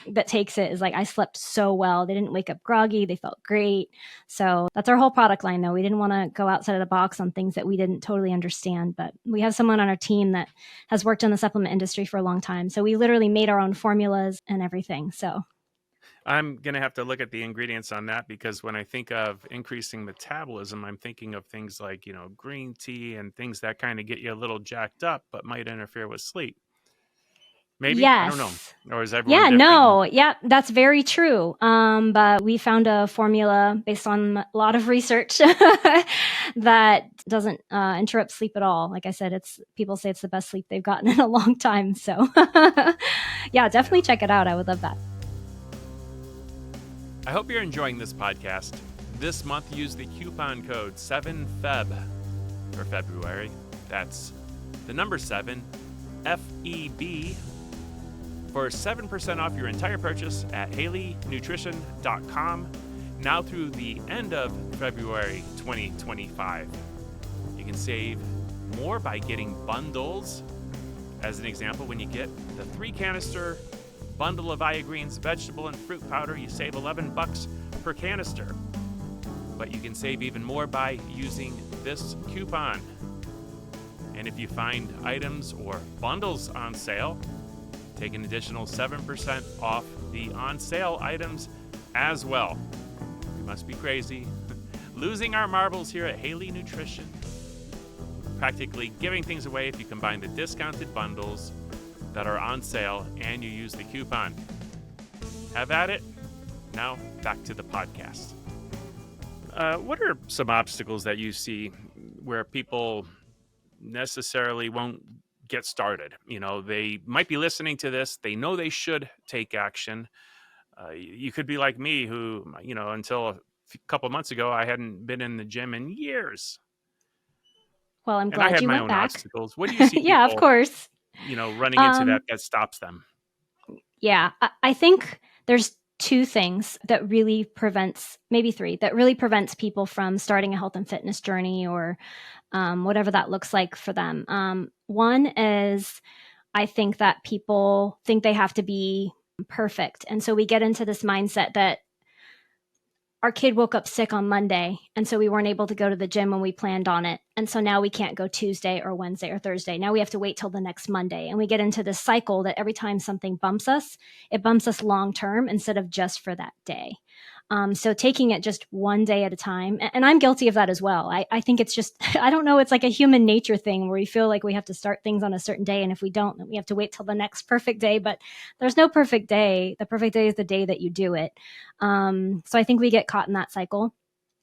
that takes it is like, I slept so well. They didn't wake up groggy. They felt great. So that's our whole product line, though. We didn't want to go outside of the box on things that we didn't totally understand, but we have someone on our team that has worked in the supplement industry for a long time. So we literally made our own formulas and everything. So I'm going to have to look at the ingredients on that, because when I think of increasing metabolism, I'm thinking of things like, green tea and things that kind of get you a little jacked up, but might interfere with sleep. Maybe? I don't know. yes. Or is everyone Yeah, different? no. Yeah, that's very true. But we found a formula based on a lot of research that doesn't interrupt sleep at all. Like I said, people say it's the best sleep they've gotten in a long time. So yeah, definitely check it out. I would love that. I hope you're enjoying this podcast. This month, use the coupon code 7FEB for February. That's the number 7, FEB, for 7% off your entire purchase at HaleyNutrition.com, now through the end of February 2025. You can save more by getting bundles. As an example, when you get the 3-canister bundle of Iagreens vegetable and fruit powder, you save $11 per canister. But you can save even more by using this coupon. And if you find items or bundles on sale, take an additional 7% off the on-sale items as well. We must be crazy. Losing our marbles here at Haley Nutrition. Practically giving things away if you combine the discounted bundles that are on sale and you use the coupon. Have at it. Now, back to the podcast. What are some obstacles that you see where people necessarily won't get started? They might be listening to this. They know they should take action. You could be like me, who, until a couple of months ago, I hadn't been in the gym in years. Well, I'm And I glad had you my went own back. obstacles. What do you see Yeah, of people, course. running into that stops them? Yeah, I think there's two things that really prevents, maybe three, that really prevents people from starting a health and fitness journey, or whatever that looks like for them. One is, I think that people think they have to be perfect. And so we get into this mindset that our kid woke up sick on Monday, and so we weren't able to go to the gym when we planned on it. And so now we can't go Tuesday or Wednesday or Thursday. Now we have to wait till the next Monday. And we get into this cycle that every time something bumps us, it bumps us long term instead of just for that day. So taking it just one day at a time, and I'm guilty of that as well. I think it's just, I don't know, it's like a human nature thing where we feel like we have to start things on a certain day, and if we don't, then we have to wait till the next perfect day. But there's no perfect day. The perfect day is the day that you do it. So I think we get caught in that cycle.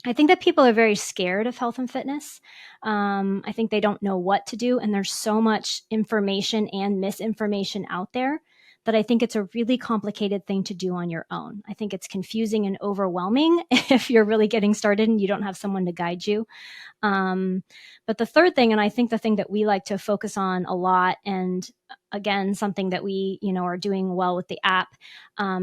I think that people are very scared of health and fitness. I think they don't know what to do, and there's so much information and misinformation out there that I think it's a really complicated thing to do on your own. I think it's confusing and overwhelming if you're really getting started and you don't have someone to guide you. But the third thing, and I think the thing that we like to focus on a lot, and again, something that we, are doing well with the app,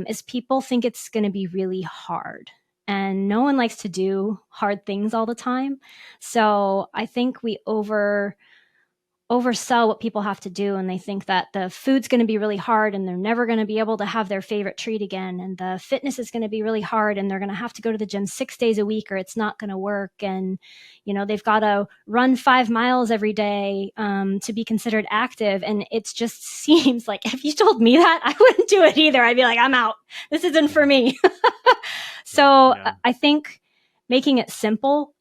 is people think it's going to be really hard. And no one likes to do hard things all the time. So I think we oversell what people have to do, and they think that the food's going to be really hard and they're never going to be able to have their favorite treat again, and the fitness is going to be really hard and they're going to have to go to the gym 6 days a week or it's not going to work, and they've got to run 5 miles every day to be considered active. And it just seems like if you told me that, I wouldn't do it either. I'd be like, I'm out, this isn't for me. So I think making it simple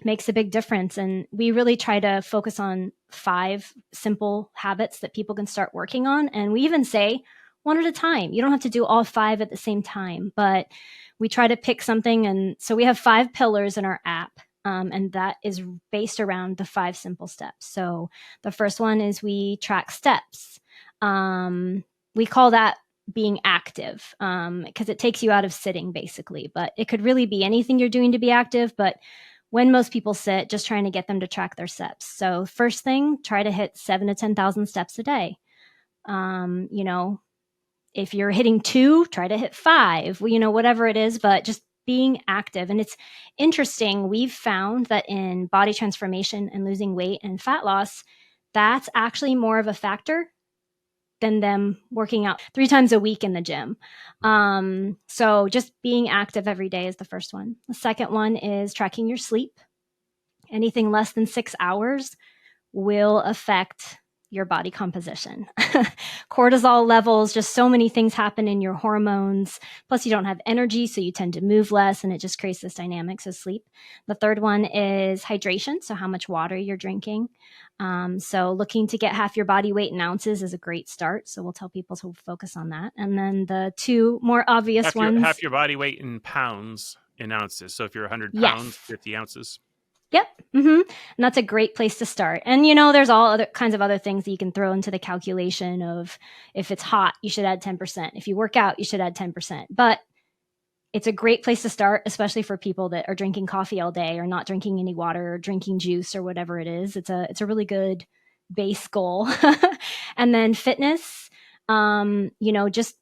makes a big difference. And we really try to focus on 5 simple habits that people can start working on. And we even say one at a time. You don't have to do all 5 at the same time, but we try to pick something. And so we have 5 pillars in our app. And that is based around the 5 simple steps. So the first one is we track steps. We call that being active because it takes you out of sitting basically, but it could really be anything you're doing to be active. But when most people sit, just trying to get them to track their steps. So first thing, try to hit 7,000 to 10,000 steps a day. If you're hitting 2, try to hit 5, whatever it is, but just being active. And it's interesting. We've found that in body transformation and losing weight and fat loss, that's actually more of a factor than them working out 3 times a week in the gym. So just being active every day is the first one. The second one is tracking your sleep. Anything less than 6 hours will affect your body composition. Cortisol levels, just so many things happen in your hormones. Plus you don't have energy, so you tend to move less, and it just creates this dynamics of sleep. The third one is hydration. So how much water you're drinking. So looking to get half your body weight in ounces is a great start. So we'll tell people to focus on that. And then the 2 more obvious ones. Half your body weight in pounds in ounces. So if you're 100 pounds, yes. 50 ounces. Yep. And that's a great place to start. And, there's all other kinds of other things that you can throw into the calculation of if it's hot, you should add 10%. If you work out, you should add 10%. But it's a great place to start, especially for people that are drinking coffee all day or not drinking any water or drinking juice or whatever it is. It's a really good base goal. And then fitness, just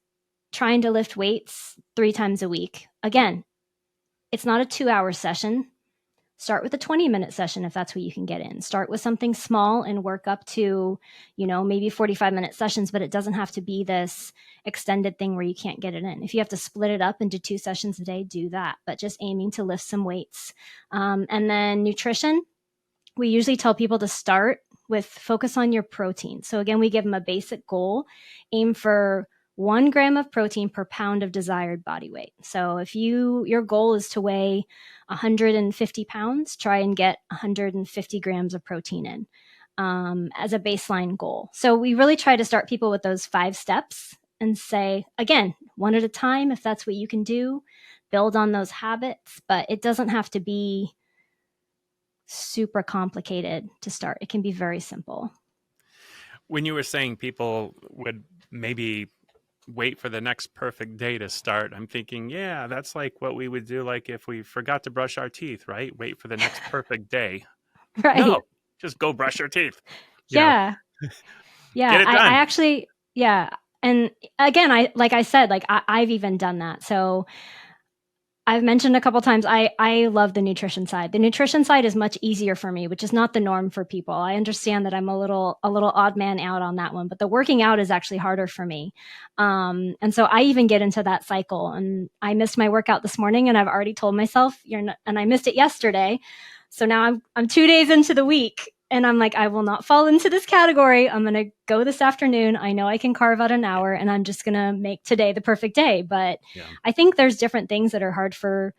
trying to lift weights 3 times a week. Again, it's not a 2-hour session. Start with a 20-minute session if that's what you can get in. Start with something small and work up to, maybe 45-minute sessions, but it doesn't have to be this extended thing where you can't get it in. If you have to split it up into 2 sessions a day, do that, but just aiming to lift some weights. And then nutrition, we usually tell people to start with focus on your protein. So again, we give them a basic goal, aim for 1 gram of protein per pound of desired body weight. So if your goal is to weigh 150 pounds, try and get 150 grams of protein in as a baseline goal. So we really try to start people with those 5 steps and say, again, 1 at a time, if that's what you can do, build on those habits, but it doesn't have to be super complicated to start. It can be very simple. When you were saying people would maybe wait for the next perfect day to start, I'm thinking, yeah, that's like what we would do, like if we forgot to brush our teeth, right? Wait for the next perfect day. Right. No, just go brush your teeth. Yeah. Get it done. I actually, yeah. And again, I've even done that. So I've mentioned a couple times, I love the nutrition side. The nutrition side is much easier for me, which is not the norm for people. I understand that I'm a little odd man out on that one, but the working out is actually harder for me. And so I even get into that cycle, and I missed my workout this morning, and I've already told myself and I missed it yesterday. So now I'm 2 days into the week, and I'm like, I will not fall into this category. I'm going to go this afternoon. I know I can carve out an hour, and I'm just going to make today the perfect day. But I think there's different things that are hard for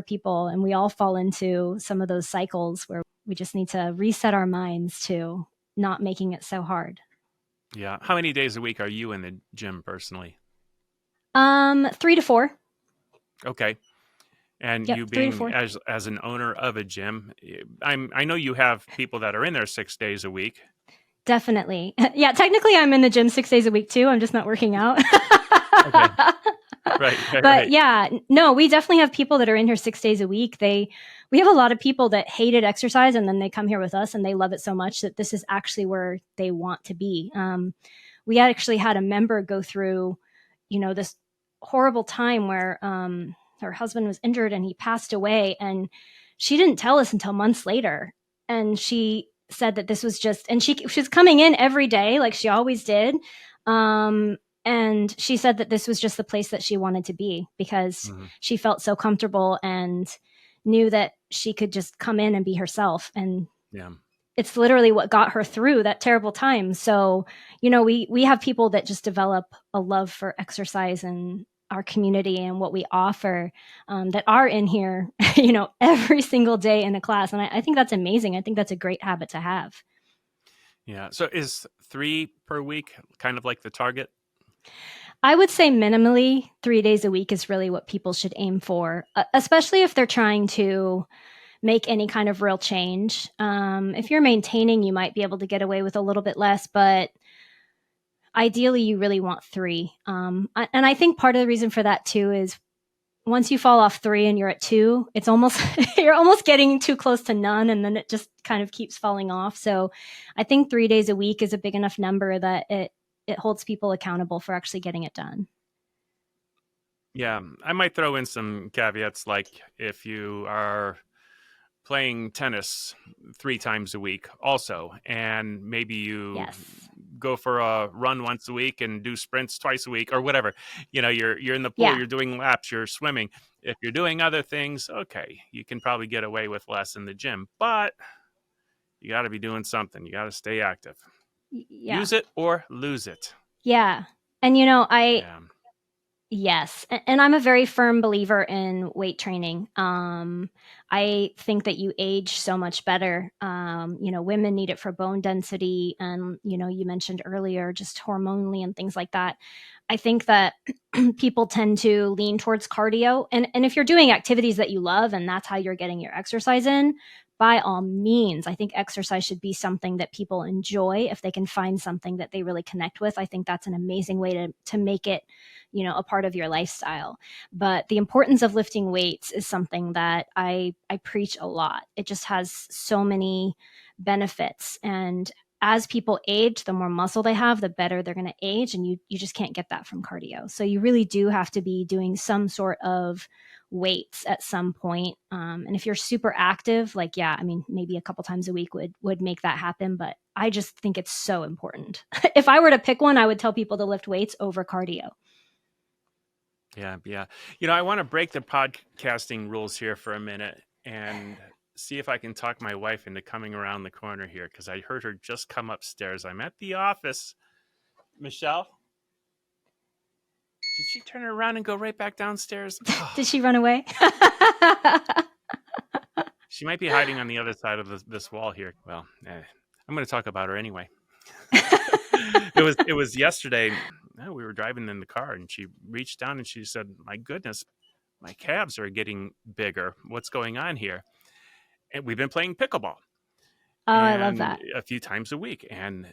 people. And we all fall into some of those cycles where we just need to reset our minds to not making it so hard. Yeah. How many days a week are you in the gym personally? 3 to 4. Okay. And yep, you being as an owner of a gym, I know you have people that are in there 6 days a week. Definitely. Yeah, technically I'm in the gym 6 days a week too. I'm just not working out. Okay. Right. But yeah, no, we definitely have people that are in here 6 days a week. We have a lot of people that hated exercise and then they come here with us and they love it so much that this is actually where they want to be. We actually had a member go through, this horrible time where her husband was injured and he passed away, and she didn't tell us until months later. And she said that this was just, and she was coming in every day like she always did. And she said that this was just the place that she wanted to be because she felt so comfortable and knew that she could just come in and be herself. And it's literally what got her through that terrible time. So, we have people that just develop a love for exercise and our community and what we offer, that are in here, every single day in a class. And I think that's amazing. I think that's a great habit to have. Yeah. So is 3 per week kind of like the target? I would say minimally 3 days a week is really what people should aim for, especially if they're trying to make any kind of real change. If you're maintaining, you might be able to get away with a little bit less, but ideally you really want 3. And I think part of the reason for that too is once you fall off 3 and you're at 2, it's almost, you're almost getting too close to none. And then it just kind of keeps falling off. So I think 3 days a week is a big enough number that it holds people accountable for actually getting it done. Yeah. I might throw in some caveats, like if you are playing tennis 3 times a week also, and maybe you go for a run once a week and do sprints twice a week or whatever, you're in the pool, you're doing laps, you're swimming. If you're doing other things, okay, you can probably get away with less in the gym, but you got to be doing something. You got to stay active. Use it or lose it. Yeah. And yes. And I'm a very firm believer in weight training. I think that you age so much better. Women need it for bone density. And, you mentioned earlier, just hormonally and things like that. I think that people tend to lean towards cardio. And if you're doing activities that you love and that's how you're getting your exercise in, by all means, I think exercise should be something that people enjoy. If they can find something that they really connect with, I think that's an amazing way to make it, a part of your lifestyle. But the importance of lifting weights is something that I preach a lot. It just has so many benefits. And as people age, the more muscle they have, the better they're going to age. And you just can't get that from cardio. So you really do have to be doing some sort of weights at some point. And if you're super active, maybe a couple times a week would make that happen. But I just think it's so important. If I were to pick one, I would tell people to lift weights over cardio. Yeah. I want to break the podcasting rules here for a minute and see if I can talk my wife into coming around the corner here, because I heard her just come upstairs. I'm at the office. Michelle? Did she turn around and go right back downstairs? Did she run away? She might be hiding on the other side of this wall here. Well, I'm going to talk about her anyway. It was yesterday. We were driving in the car and she reached down and she said, "My goodness, my calves are getting bigger. What's going on here?" And we've been playing pickleball. I love that. A few times a week. And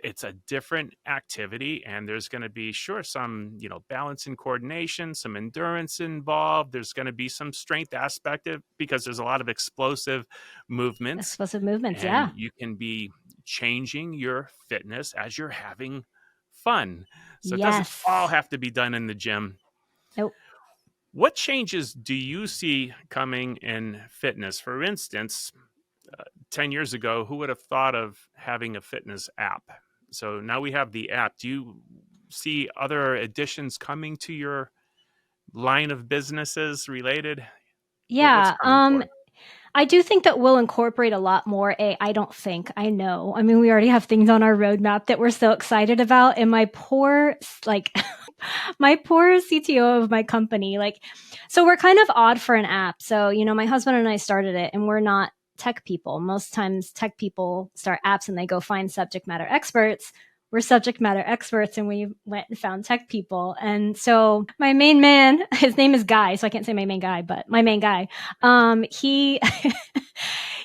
it's a different activity. And there's going to be, some, balance and coordination, some endurance involved. There's going to be some strength aspect because there's a lot of explosive movements. Yeah. You can be changing your fitness as you're having fun. So it doesn't all have to be done in the gym. Nope. What changes do you see coming in fitness? For instance, 10 years ago, who would have thought of having a fitness app? So now we have the app. Do you see other additions coming to your line of businesses related? Yeah. I do think that we'll incorporate a lot more. I know. I mean, we already have things on our roadmap that we're so excited about. And my poor CTO of my company, so we're kind of odd for an app. So, my husband and I started it and we're not tech people. Most times tech people start apps and they go find subject matter experts. We're subject matter experts and we went and found tech people. And so my main man, his name is Guy, so I can't say my main guy, but my main guy,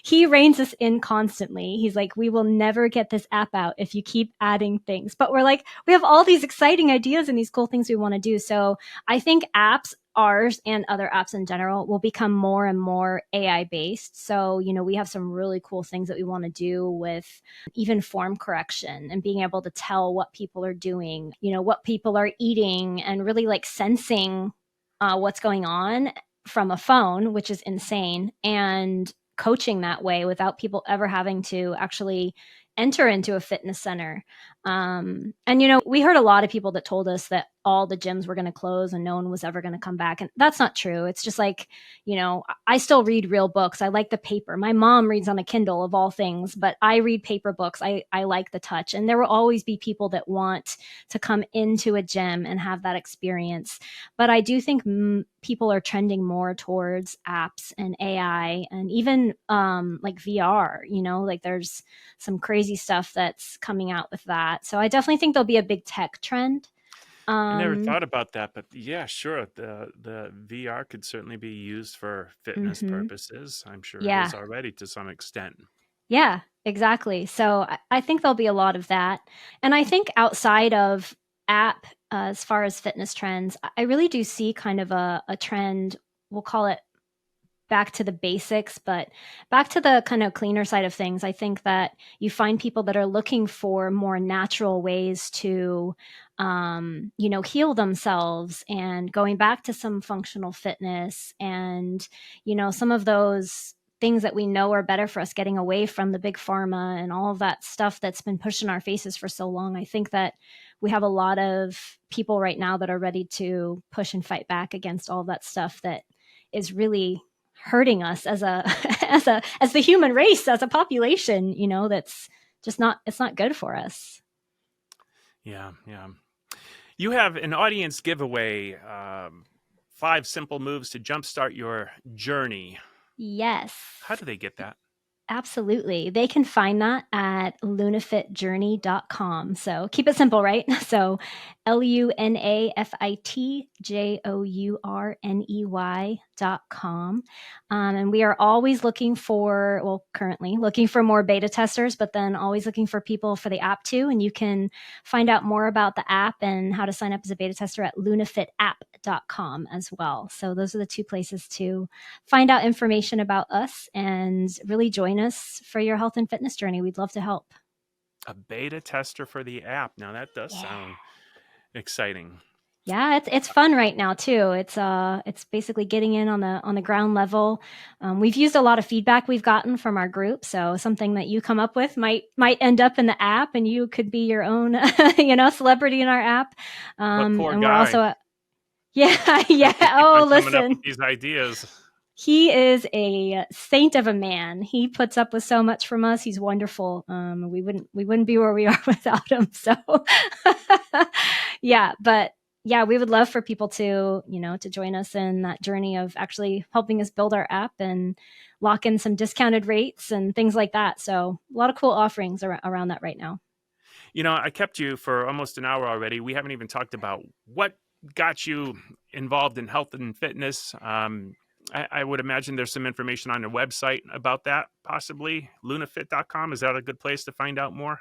he reins us in constantly. He's like, we will never get this app out if you keep adding things. But we're like, we have all these exciting ideas and these cool things we want to do. So I think apps, ours and other apps in general, will become more and more AI based. So, we have some really cool things that we want to do with even form correction and being able to tell what people are doing, what people are eating, and really like sensing what's going on from a phone, which is insane, and coaching that way without people ever having to actually enter into a fitness center. And, we heard a lot of people that told us that all the gyms were going to close and no one was ever going to come back. And that's not true. It's just like, I still read real books. I like the paper. My mom reads on a Kindle of all things, but I read paper books. I like the touch. And there will always be people that want to come into a gym and have that experience. But I do think people are trending more towards apps and AI and even like VR, like there's some crazy stuff that's coming out with that. So I definitely think there'll be a big tech trend. I never thought about that, but yeah, sure. The VR could certainly be used for fitness purposes. I'm sure it is already to some extent. Yeah, exactly. So I think there'll be a lot of that. And I think outside of app, as far as fitness trends, I really do see kind of a trend, we'll call it back to the basics, but back to the kind of cleaner side of things. I think that you find people that are looking for more natural ways to, heal themselves and going back to some functional fitness and, some of those things that we know are better for us, getting away from the big pharma and all of that stuff that's been pushed in our faces for so long. I think that we have a lot of people right now that are ready to push and fight back against all that stuff that is really hurting us as the human race, as a population, that's just it's not good for us. Yeah. You have an audience giveaway, 5 simple moves to jumpstart your journey. Yes. How do they get that? Absolutely. They can find that at lunafitjourney.com. So keep it simple, right? So LUNAFITJOURNEY.com. And we are always looking for, currently looking for more beta testers, but then always looking for people for the app too. And you can find out more about the app and how to sign up as a beta tester at lunafitapp.com as well. So those are the 2 places to find out information about us and really join us for your health and fitness journey. We'd love to help. A beta tester for the app. Now that does sound exciting. Yeah, it's fun right now too. It's basically getting in on the ground level. We've used a lot of feedback we've gotten from our group, so something that you come up with might end up in the app, and you could be your own, celebrity in our app. But poor and guy. we're also, Oh, listen, coming up with these ideas. He is a saint of a man. He puts up with so much from us. He's wonderful. We wouldn't be where we are without him. So, we would love for people to, to join us in that journey of actually helping us build our app and lock in some discounted rates and things like that. So, a lot of cool offerings around that right now. I kept you for almost an hour already. We haven't even talked about what got you involved in health and fitness. I would imagine there's some information on your website about that, possibly. LunaFit.com. Is that a good place to find out more?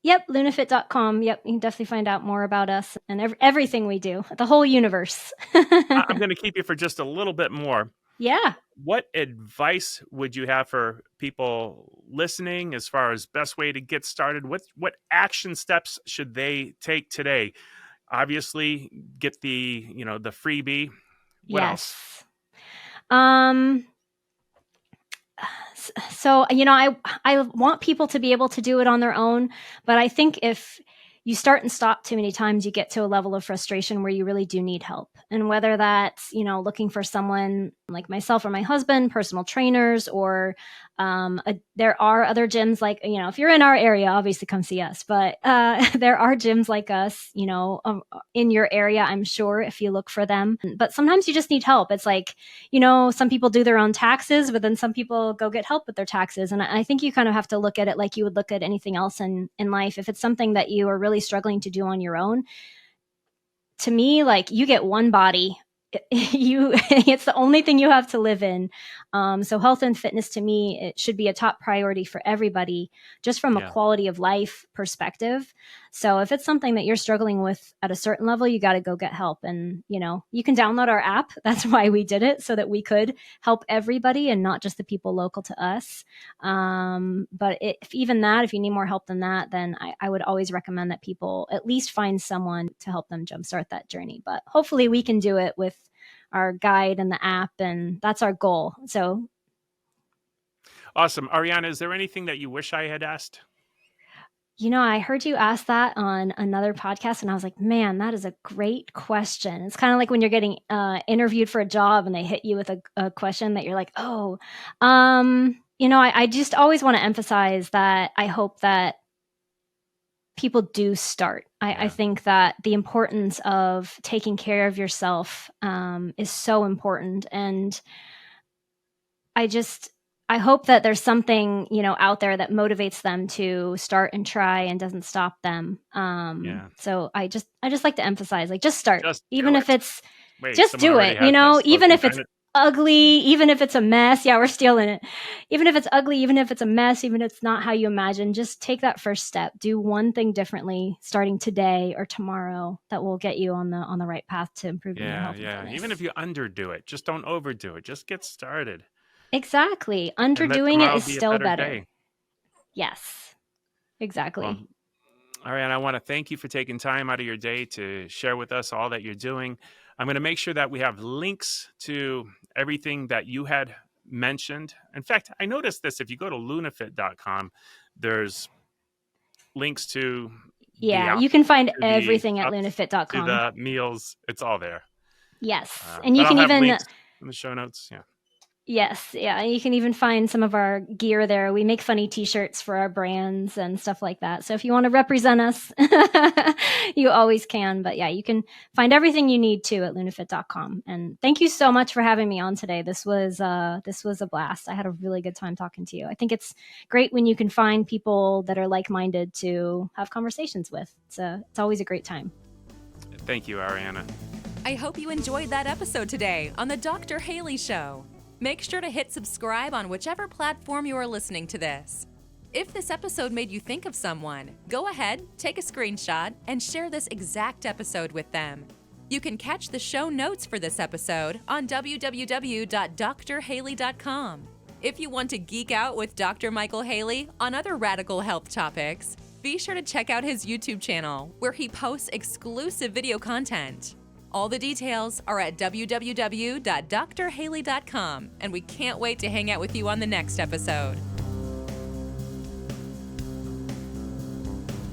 Yep, lunafit.com. Yep, you can definitely find out more about us and everything we do, the whole universe. I'm going to keep you for just a little bit more. Yeah. What advice would you have for people listening as far as best way to get started? What action steps should they take today? Obviously, get the freebie. What else? So, I want people to be able to do it on their own, but I think if you start and stop too many times, you get to a level of frustration where you really do need help. And whether that's, looking for someone like myself or my husband, personal trainers, or there are other gyms like, if you're in our area, obviously come see us. But there are gyms like us, in your area, I'm sure, if you look for them. But sometimes you just need help. It's like, some people do their own taxes, but then some people go get help with their taxes. And I think you kind of have to look at it like you would look at anything else in life. If it's something that you are really struggling to do on your own, to me, like, you get one body. It's the only thing you have to live in. So health and fitness, to me, it should be a top priority for everybody, just from a quality of life perspective. So if it's something that you're struggling with at a certain level, you got to go get help. And, you can download our app. That's why we did it, so that we could help everybody and not just the people local to us. But if you need more help than that, then I would always recommend that people at least find someone to help them jumpstart that journey. But hopefully we can do it with our guide and the app, and that's our goal. So awesome. Ariana, is there anything that you wish I had asked? I heard you ask that on another podcast, and I was like, man, that is a great question. It's kind of like when you're getting interviewed for a job and they hit you with a question that you're like, oh, I just always want to emphasize that I hope that people do start. I think that the importance of taking care of yourself is so important. And I hope that there's something, out there that motivates them to start and try and doesn't stop them. So I just like to emphasize, like, just start, even if it's, just do it, even if it's ugly, even if it's a mess. Yeah, we're stealing it. Even if it's ugly, even if it's a mess, even if it's not how you imagine, just take that first step. Do one thing differently starting today or tomorrow that will get you on the right path to improving your health. Yeah. Even if you underdo it, just don't overdo it. Just get started. Exactly. Underdoing it is still better. Day. Yes, exactly. Well, Ariana, I want to thank you for taking time out of your day to share with us all that you're doing. I'm going to make sure that we have links to everything that you had mentioned. In fact, I noticed this. If you go to lunafit.com, there's links to you can find everything at lunafit.com. To the meals, it's all there. Yes, and you can even links in the show notes. Yeah. Yes, yeah, you can even find some of our gear there. We make funny t-shirts for our brands and stuff like that. So if you want to represent us, you always can. But yeah, you can find everything you need to at lunafit.com. And thank you so much for having me on today. This was a blast. I had a really good time talking to you. I think it's great when you can find people that are like-minded to have conversations with. It's always a great time. Thank you, Ariana. I hope you enjoyed that episode today on the DrHaley Show. Make sure to hit subscribe on whichever platform you are listening to this. If this episode made you think of someone, go ahead, take a screenshot, and share this exact episode with them. You can catch the show notes for this episode on www.drhaley.com. If you want to geek out with Dr. Michael Haley on other radical health topics, be sure to check out his YouTube channel, where he posts exclusive video content. All the details are at www.drhaley.com, and we can't wait to hang out with you on the next episode.